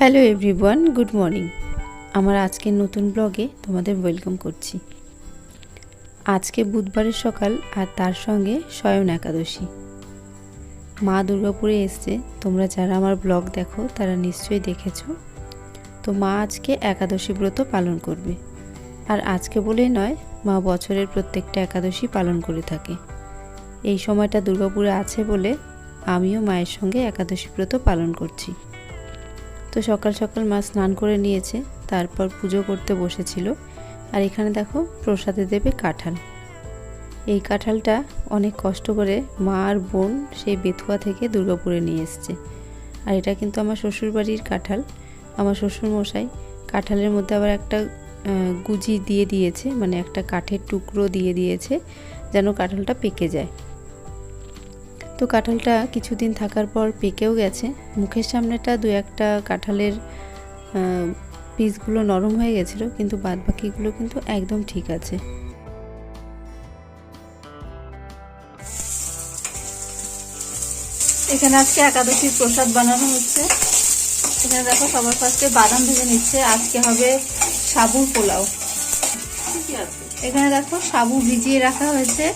Hello everyone, good morning. আমার আজকের নতুন ব্লগে তোমাদের ওয়েলকাম করছি। আজকে বুধবারের সকাল আর তার সঙ্গে শয়ন একাদশী। মা দুর্গাপুরে এসছে, তোমরা যারা আমার ব্লগ দেখো তারা নিশ্চয়ই দেখেছো। তো মা আজকে একাদশী ব্রত পালন করবে। আর আজকে বলেই নয়, মা বছরের প্রত্যেকটা একাদশী পালন করে থাকে। এই সময়টা দুর্গাপুরে আছে বলে আমিও মায়ের সঙ্গে একাদশী ব্রত পালন করছি। তো সকাল সকাল মা স্নান করে নিয়েছে, তারপর পুজো করতে বসেছিল। আর এখানে দেখো প্রসাদে দেবে কাঁঠাল। এই কাঁঠালটা অনেক কষ্ট করে মা আর বোন সেই বেথুয়া থেকে দুর্গাপুরে নিয়ে এসছে। আর এটা কিন্তু আমার শ্বশুরবাড়ির কাঁঠাল। আমার শ্বশুরমশাই কাঁঠালের মধ্যে আবার একটা গুজি দিয়ে দিয়েছে, মানে একটা কাঠের টুকরো দিয়ে দিয়েছে যেন কাঁঠালটা পেকে যায়। তো কাঁঠালটা কিছুদিন থাকার পর পেকেও গেছে। মুখের সামনেটা দু একটা কাঁঠালের পিসগুলো নরম হয়ে গেছিলো, কিন্তু বাদবাকিগুলো কিন্তু একদম ঠিক আছে। এখানে আজকে একাদশীর প্রসাদ বানানো হচ্ছে। এখানে দেখো সবার ফার্স্টে বাদাম ভেজে নিচ্ছে। আজকে হবে সাবুর পোলাও। এখানে দেখো সাবু ভিজিয়ে রাখা হয়েছে,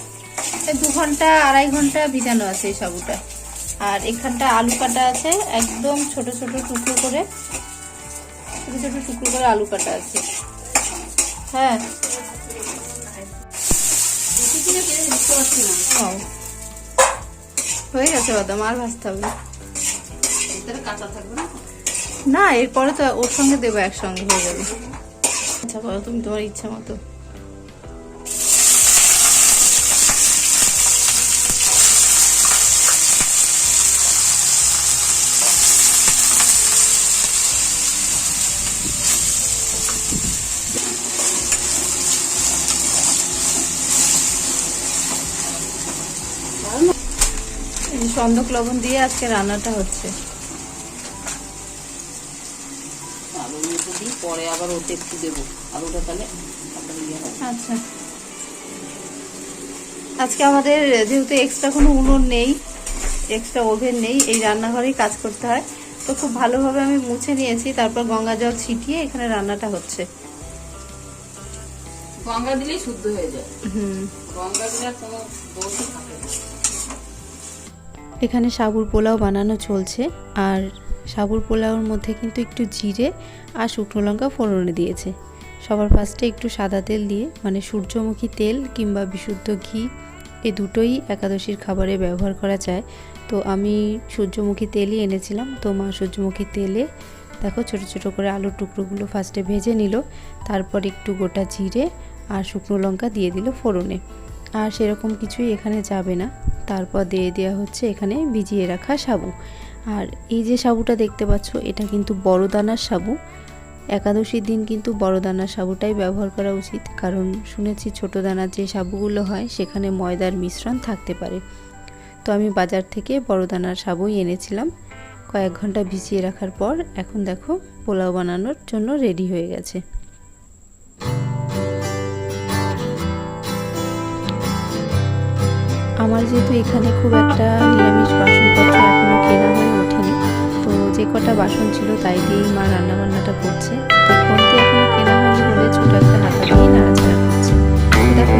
2 ঘন্টা 2.5 ঘন্টা ভিজানো আছে এই সাবুটা। আর এখানটা আলু কাটা আছে, একদম ছোট ছোট টুকরো করে আলু কাটা আছে। হ্যাঁ, হয়ে গেছে বাদাম, আর ভাজতে হবে না। এরপরে তো ওর সঙ্গে দেবো, একসঙ্গে হয়ে যাবে। আচ্ছা করো তুমি তোমার ইচ্ছা মতো। সন্দক লবণ দিয়ে আজকে রান্নাটা হচ্ছে। পরে আবার ওতে একটু দেবো আলুটা, তাহলে আচ্ছা, আজকে আমাদের যেহেতু এক্সট্রা কোনো উনুন নেই, এক্সট্রা ওভেন নেই, এই রান্নাঘরেই কাজ করতে হয়। তো খুব ভালোভাবে আমি মুছে নিয়েছি, তারপর গঙ্গা জল ছিটিয়ে এখানে রান্নাটা হচ্ছে। গঙ্গা দিলেই শুদ্ধ হয়ে যায়। গঙ্গা দিলে কোনো দোষ থাকে না। এখানে সাবুর পোলাও বানানো চলছে। আর সাবুর পোলাওর মধ্যে কিন্তু একটু জিরে আর শুকনো লঙ্কা ফোড়নে দিয়েছে। সবার ফার্স্টে একটু সাদা তেল দিয়ে, মানে সূর্যমুখী তেল কিংবা বিশুদ্ধ ঘি, এই দুটোই একাদশীর খাবারে ব্যবহার করা যায়। তো আমি সূর্যমুখী তেলই এনেছিলাম। তো মা সূর্যমুখী তেলে দেখো ছোট ছোট করে আলুর টুকরোগুলো ফার্স্টে ভেজে নিল, তারপর একটু গোটা জিরে আর শুকনো লঙ্কা দিয়ে দিল ফোড়নে। আর সেরকম কিছুই এখানে যাবে না। তারপর দিয়ে দেওয়া হচ্ছে এখানে ভিজিয়ে রাখা সাবু। আর এই যে সাবুটা দেখতে পাচ্ছ, এটা কিন্তু বড় দানার সাবু। একাদশীর দিন কিন্তু বড় দানার সাবুটাই ব্যবহার করা উচিত, কারণ শুনেছি ছোট দানার যে সাবুগুলো হয় সেখানে ময়দার মিশ্রণ থাকতে পারে। তো আমি বাজার থেকে বড় দানার সাবুই এনেছিলাম। কয়েক ঘন্টা ভিজিয়ে রাখার পর এখন দেখো পোলাও বানানোর জন্য রেডি হয়ে গেছে। আমার যেহেতু এখানে খুব একটা নিরামিষ বাসনপত্র এখনো কেনা হয়ে ওঠেনি, তো যে কটা বাসন ছিল তাই দিয়েই মা রান্নাবান্নাটা করছে। তো ফোনটি এখনো কেনা হয়নি বলে ছোট একটা হাতা দিয়ে নাড়াচাড়া করছে। দেখো